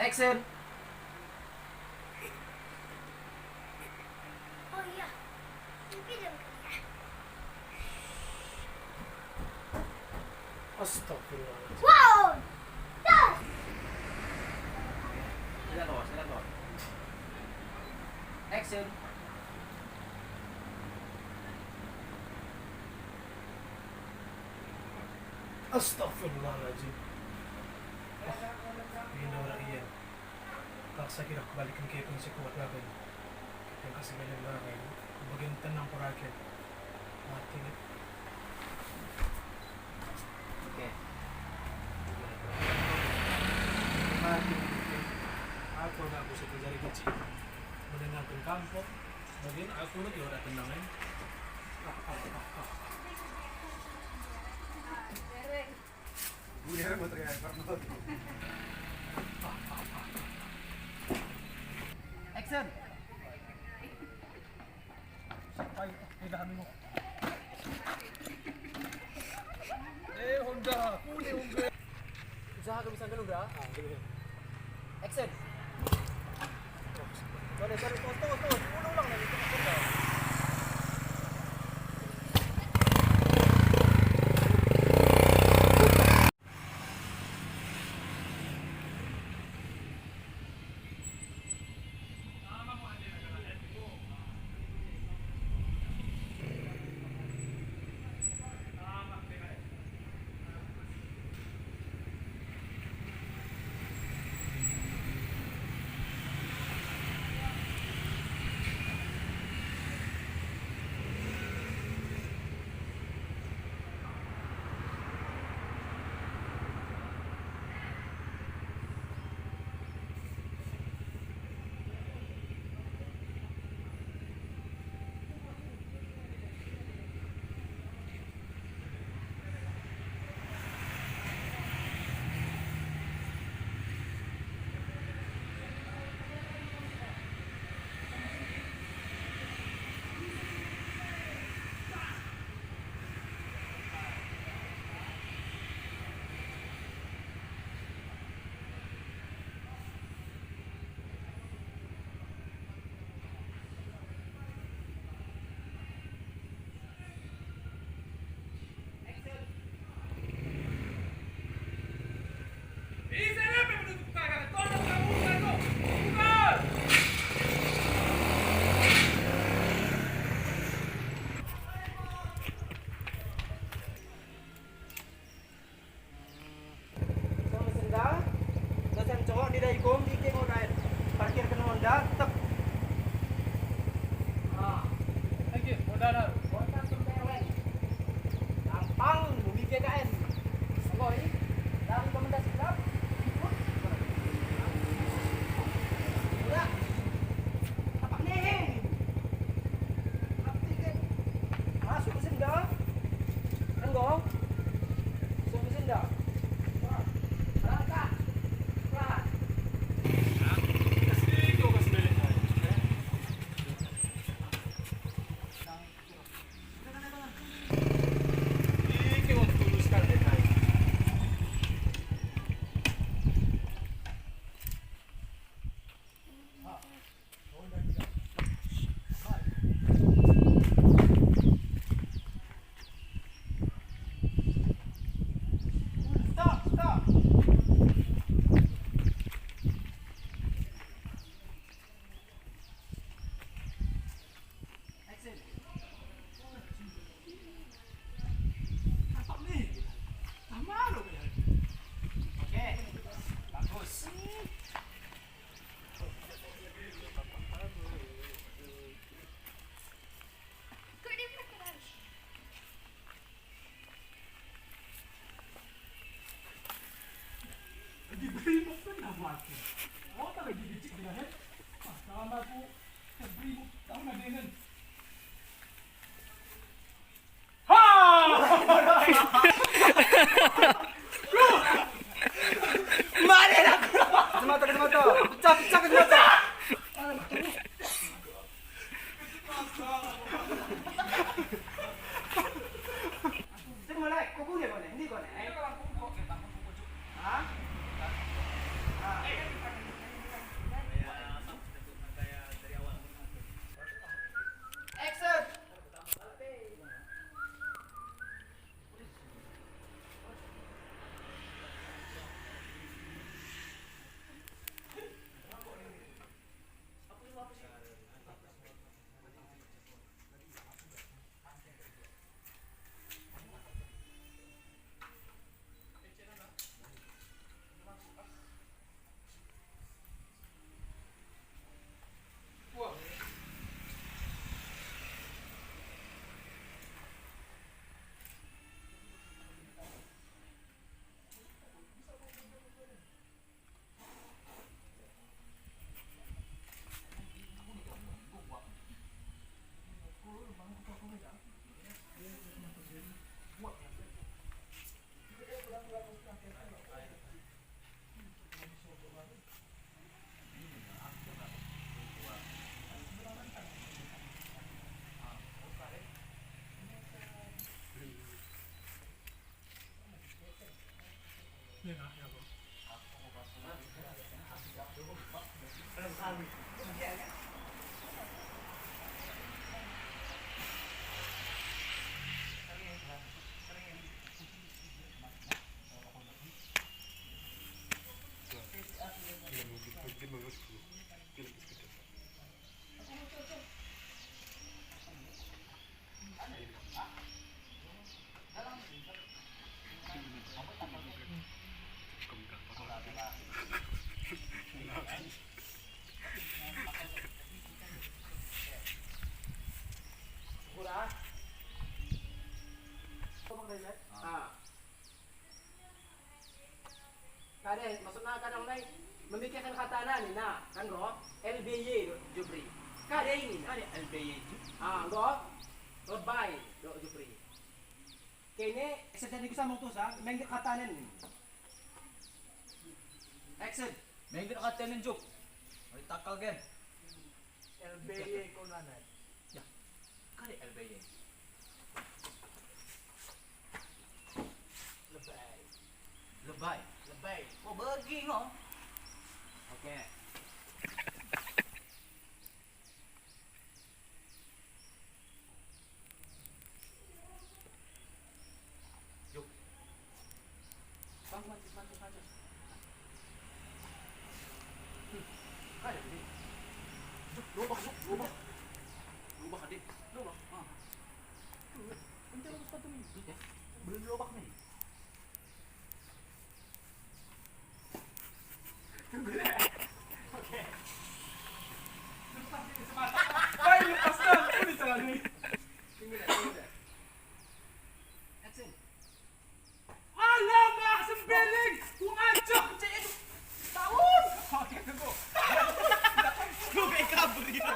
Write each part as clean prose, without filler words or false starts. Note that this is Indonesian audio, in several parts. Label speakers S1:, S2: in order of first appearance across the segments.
S1: Action.
S2: Oh iya, tapi jam kerja.
S3: Astagfirullahaladzim.
S2: Wow, dah.
S1: Silakan. Action.
S3: Astagfirullahaladzim. Binaura iyan. Taksa kira kebalikan kayo kung si kuwat natin. Yung kasagalan na kayo. Kumbagang tanang kurakin. Mati na.
S1: Oke.
S3: Mati na. Ako na ako sa kajari kecil. Mendengarkan kampung. Bagian aku lagi orang tenangan. Bukan mau teriak karena
S1: Action.
S3: Ay, dami mo. Honda. Honda.
S1: Usaha ka bisa ganun bra. Action. Sorry, tuh. Ulang lang na dito. Parkir ke Honda, tep.
S3: Thank you. Honda.
S1: Gampang, bumi GKN. Sanggoy, dari rekomendasi klub. Udah. Tapak nih. Masuk ke senda. Tenggo. Masuk ke senda. Berangkat. Pelan. Stop. Action. Oke, bagus.
S2: Kok dia pakai
S3: Diberi mo pa na mati. Ako talaga gigit dahil. Tama ko. Diberi mo. Ako na din. Ha!
S1: Mali na! Kacamata. Pecah kacamata. Sino malay? Kukunin mo na, hindi ko na. Ha? Kade, masuk na ka nang nay. Memikirkan kata na ni na, kan go? LBY Jupri. Kade ini.
S4: Kali LBY itu.
S1: Go. Lebay do Jupri. Kene sa tadi ko sa mong tusa, may kata na ni. Action.
S4: May hindi nakatanin joke. May takal gen.
S3: LBA ko na.
S4: Ya. Kali LBY.
S1: Lebay.
S4: Lebay.
S1: Lebay.
S4: Oh, bagi ngo.
S1: Okay.
S4: Joke.
S1: Bantu.
S4: Kali ini. Lubak. Lubak adik. Lubak.
S1: Unta lang sa tumi.
S4: Belum lubak nih.
S3: Ay, lepas na! Ulit sa lagi!
S1: Action.
S3: Alamak! Sembeling! Kung ajak! Tahun! Okay, tunggu.
S4: Lubak kabur gitu.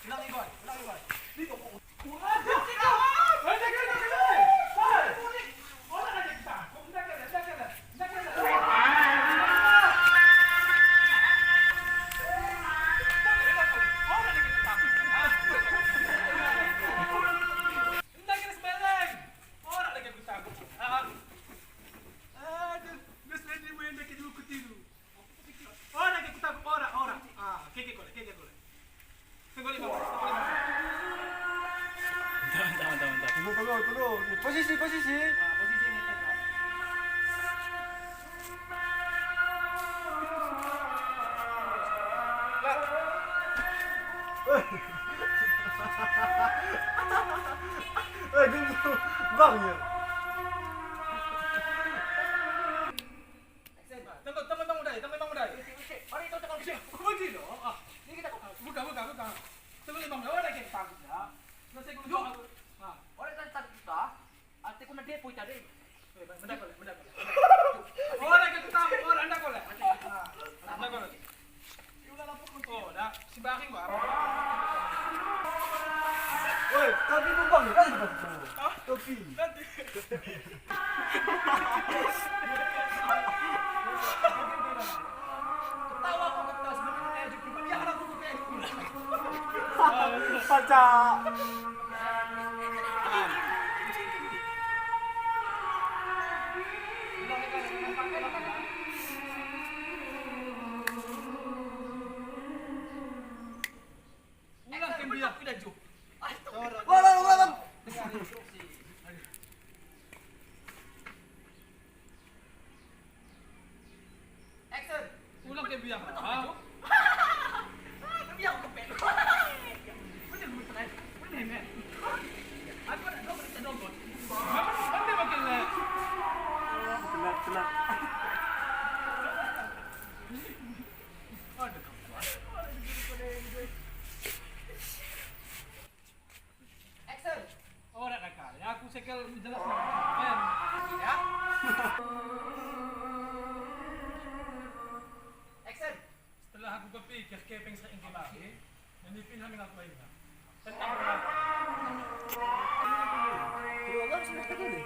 S1: Ulang ikon.
S3: Dito ko. Kung ajak! Ay, dagan! Ay! Wala ka kita! Kung dagan!
S4: Tunggu. Posisi.
S1: Posisi ni teko.
S4: Bang ya.
S1: Action.
S3: Tunggu, tama dai.
S1: Ori ito tekong siya.
S3: Kunci dong.
S1: Ni kita ko.
S3: Buka. Tunggu limang menit. Orang kayak tahu ya. Nasi kuning.
S1: Yuk. Ori tan tan kita. Ate ko na depo tadi.
S3: Mendak. Orang kayak tahu. Orang anda boleh. Anda boleh. Oh, dah. Si Baking gua.
S4: Woi, tapi lu bang kan topi.
S3: Nanti.
S1: Ketawa ko ketas bener kayak Jupri. Biar aku kayak Jupri.
S4: Paca.
S1: Ulang ikon. Pakai apa?
S3: Ulang kembali.
S1: Udah Jup.
S4: Wala.
S1: Dengan instruksi. Action.
S3: Ulang kembali.
S1: Biar aku kepel. Bener bener. Bener. Aku ada dompet.
S3: Anda makin lah.
S4: Tenang.
S1: Action.
S3: Orang kakak. Ya aku sekel jelas. Men.
S1: Ya. Action.
S3: Setelah aku berpikir kepeng sa ingin lagi, nanipin kami nga kuwain na. Tentang ko lang.
S4: Wala sa tagal eh.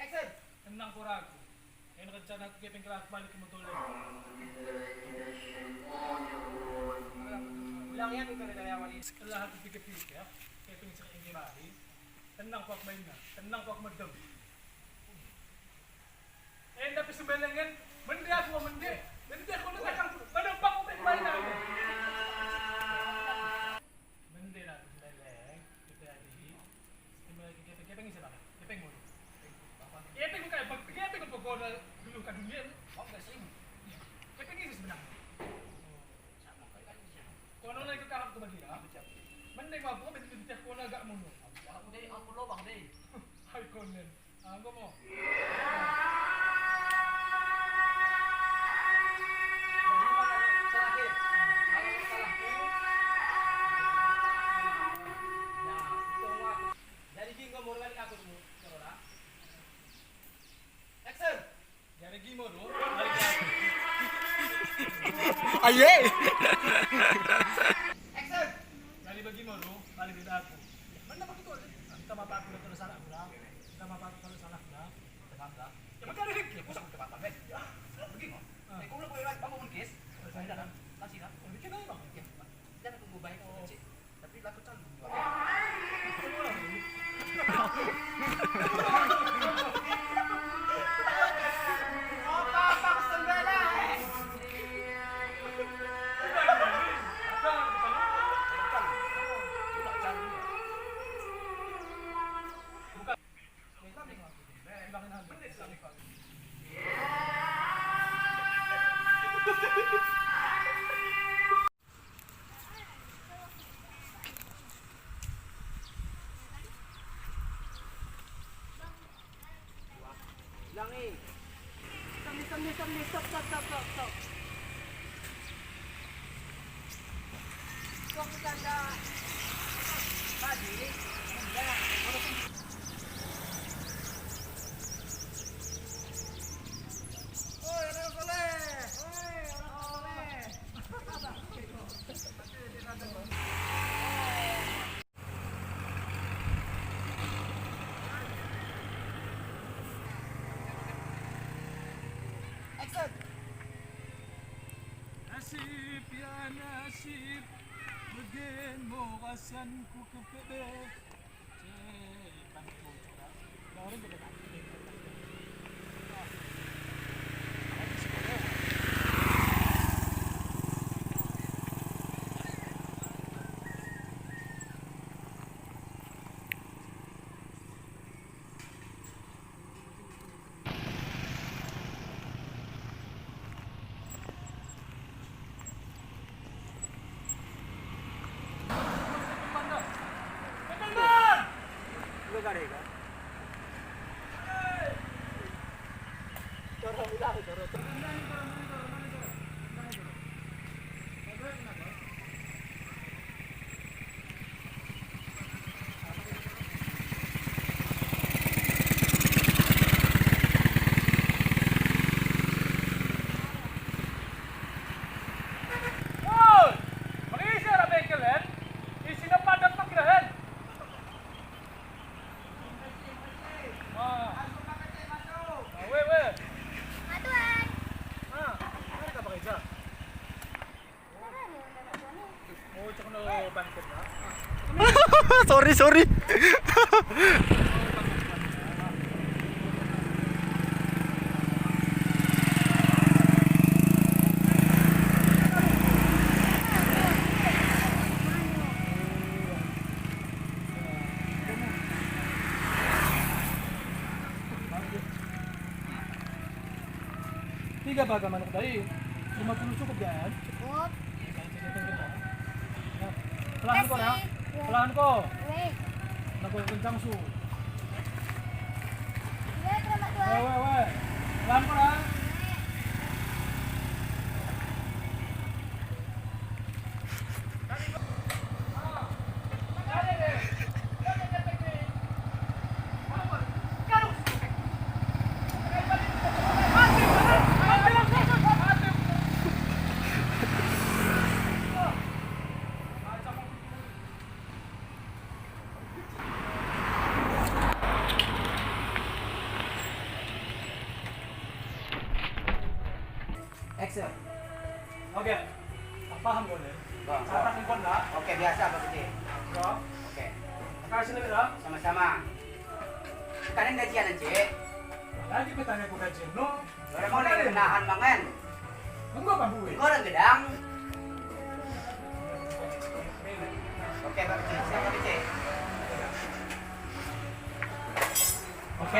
S1: Action.
S3: Tenang ko rago. Kaya nakadsyan ako kepeng kelas balik mo tuloy.
S1: Ulang yan ito na yaman.
S3: Setelah aku pikir-pikir, kepeng sa ingin lagi, tenang ko ako main na. Tenang ko ako magdam. Eh, tapi sembalangan, mandi ako mandi. Mandi ako natakang, manampak ko kayo main na ako. Mandi na ako sembalang, kita adi. Kepeng isa lang. Kepeng mo. Kepeng ko kayo, kepeng ko pag dulu ka dunia.
S1: Oh, enggak sih.
S3: Kepeng isa sebenarnya.
S1: Sama kayak kan siya.
S3: Kung ano na ikakahap ko mag-ira, mandi mo ako, may ko na agak mo no.
S1: Ako deh, aku lobang deh.
S3: Ay, konen. Ang mo.
S1: Jadi terakhir, kalau salah
S4: Aye.
S1: Action!
S3: Jadi bagi mo, no? Balik din ako. Mana ba ito? Kita mapapula ito na sana ako na. Kita mapapula sana ako na. Tama. Ya magkarinig.
S1: Ya, pusat ko teman Ben. Begini. Kung lang ko yung bangun kes, saya dalam nasi na.
S3: Bikin na bang?
S1: Dan aku mau baik kecil. Tapi laku cang. Lang eh. Stop. Kung tanda. Tadi. Action!
S3: Nasib ya nasib, bagian mo kasan ko kape.
S4: Lugar ka.
S3: Hoy! Mag-iisa na bengkelen. Isinapadat maglahan. Weh.
S2: Matuan.
S3: Mana ka ba kayo dyan? Oh, tsaka na bangkit na.
S4: Sorry.
S3: Tiga baga manok dari. 50 cukup kan?
S2: Cukup.
S3: Pelahan ko na. Pelahan ko.
S2: Weh.
S3: Nagkukuntang su.
S2: Weh, terima tuan.
S3: Weh. Pelahan ko na.
S1: Action!
S3: Oke. Paham ko na.
S1: Bang,
S3: Tatakin ko na.
S1: Oke, biasa begitu.
S3: Bro.
S1: Oke,
S3: Kasih na kita.
S1: sama-sama. Kalian gajian aja.
S3: Lagi petanya ko gaji. No.
S1: Orang mau naik kenahan mangan.
S3: Enggak apa gue.
S1: Orang gedang. Oke, Pak Cik. Siapa Cik?
S3: Oke.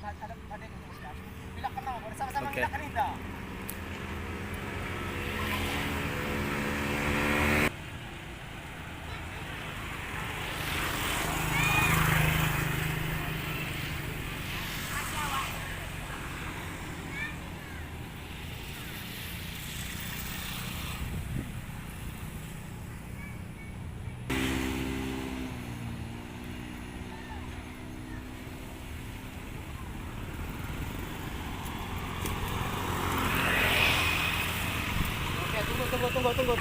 S1: ada yang memutuskan. Bila kenal, bersama-sama
S5: Oke.
S1: kita Rinda. Oke, tunggu.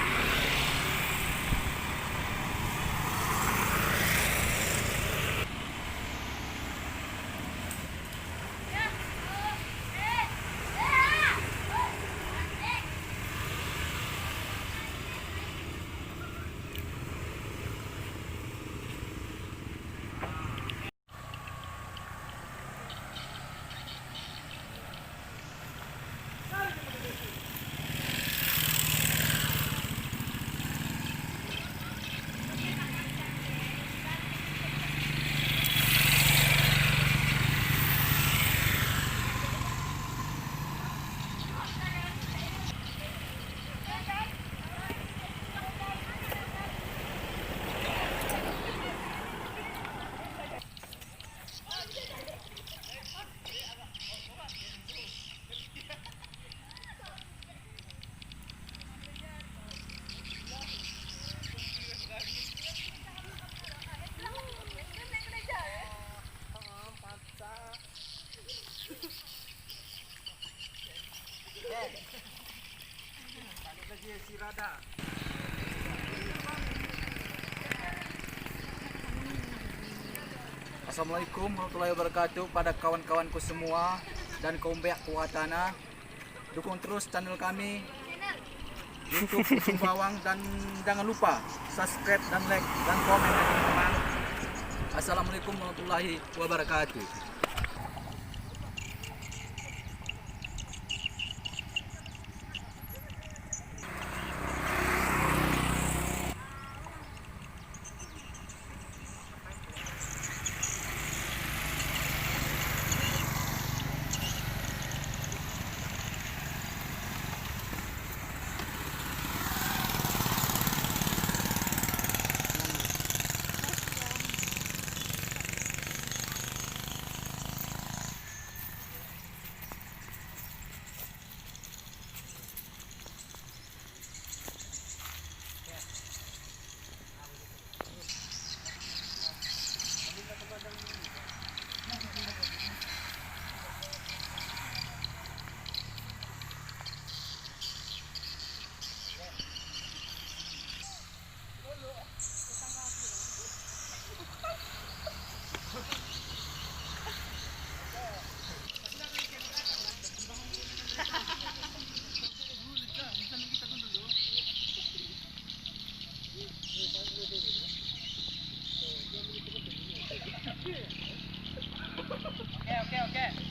S5: Assalamualaikum warahmatullahi wabarakatuh pada kawan-kawanku semua dan kaum beak Kuatana. Dukung terus channel kami YouTube Ujung Bawang dan jangan lupa subscribe dan like dan komen ya teman-teman. Assalamualaikum warahmatullahi wabarakatuh. Oke.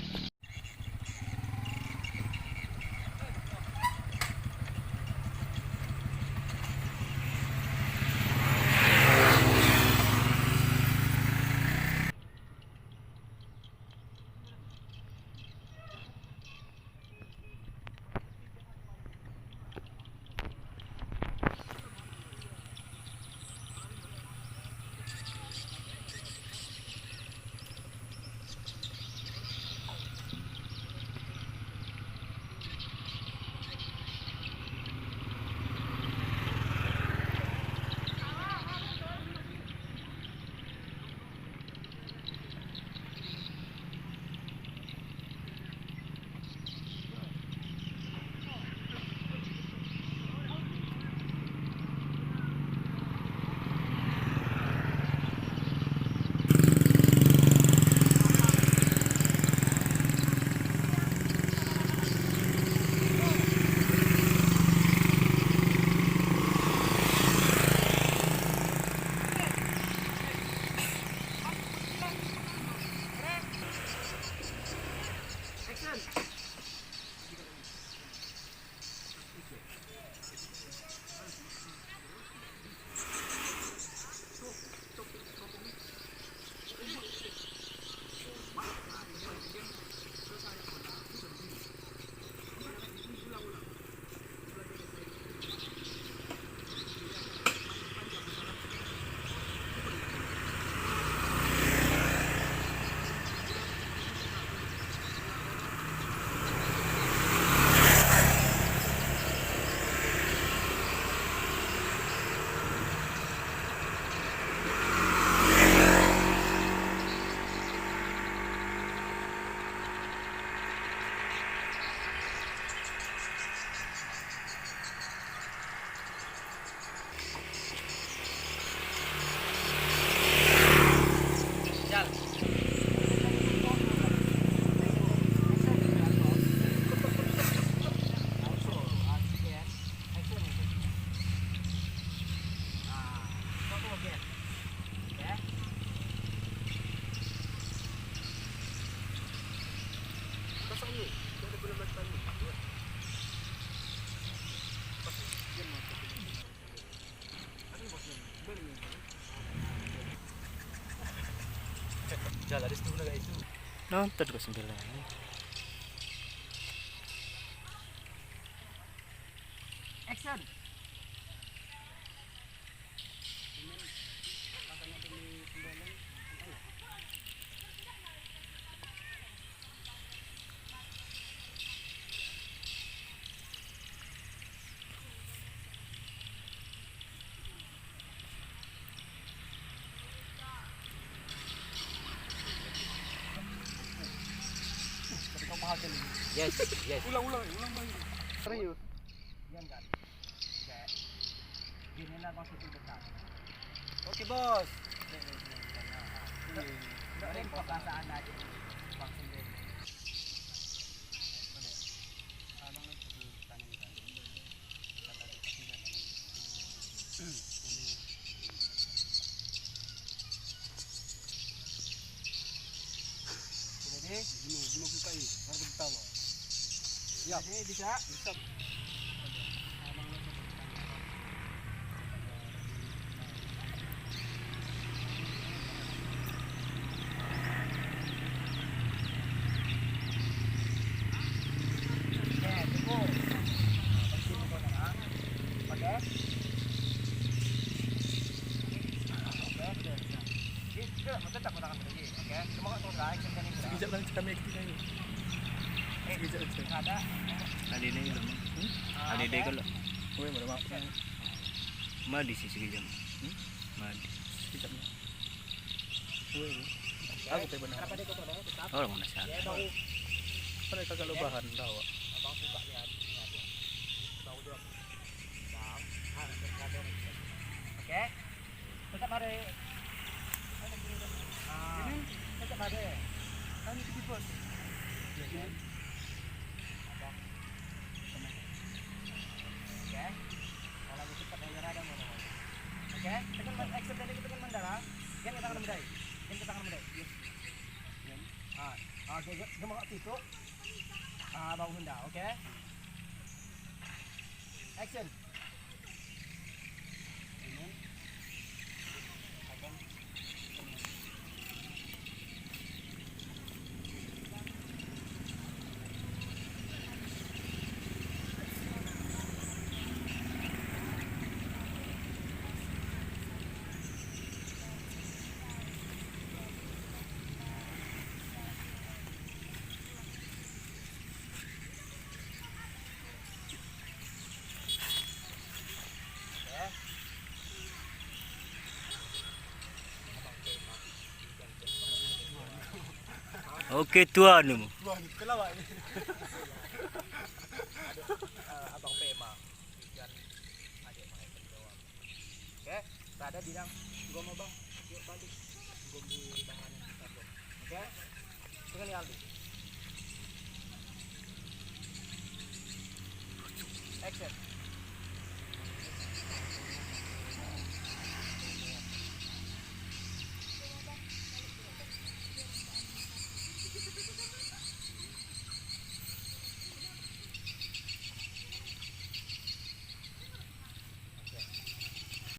S1: pasang ni. Dia ada guna macam ni.
S5: Jalan di situ guys itu.
S6: Nonton ke 9.
S1: Action.
S5: Yes, yes.
S3: Ulang balik.
S1: Serius. Yan kan. Kayak gini lah maksudnya dekat.
S5: Oke bos.
S1: Ini perasaan aja. Maksudnya. Jadi, gini buka ini, harus bertawa. Ya, ini bisa.
S3: Sekejap lagi kami kita ini. Sekejap lagi.
S1: Ada.
S6: Ada ni lah. Ada dia kalau.
S3: Oi, mana maaf.
S6: Madi sih sekejap. Madi.
S3: Sekejap. Oi. Aku teh benar.
S1: Kenapa dia kau tahu? Tetap.
S6: Orang mana sah.
S1: Ya bau.
S3: Mereka kalau bahan tahu.
S1: Abang suka lihat. Bau dua. Bang. Oke. Tetap ada. Tetap ada.
S3: Kami di bos.
S1: Oke. Kalau lagi cepat yang ada mau. Oke. Tekan action tadi kita tekan mendarat. Kan kita akan mendai. Kan kita akan mendai. Yes. Oke, gemuk situ. Bau hendak, oke. Action.
S6: Okey tuan ni.
S3: Kelawak.
S1: Abang Pema dan adik pakai kedua. Oke, ada bilang gua mau bang, yuk balik. Gua beli bahan yang kita. Oke, dengan Aldi.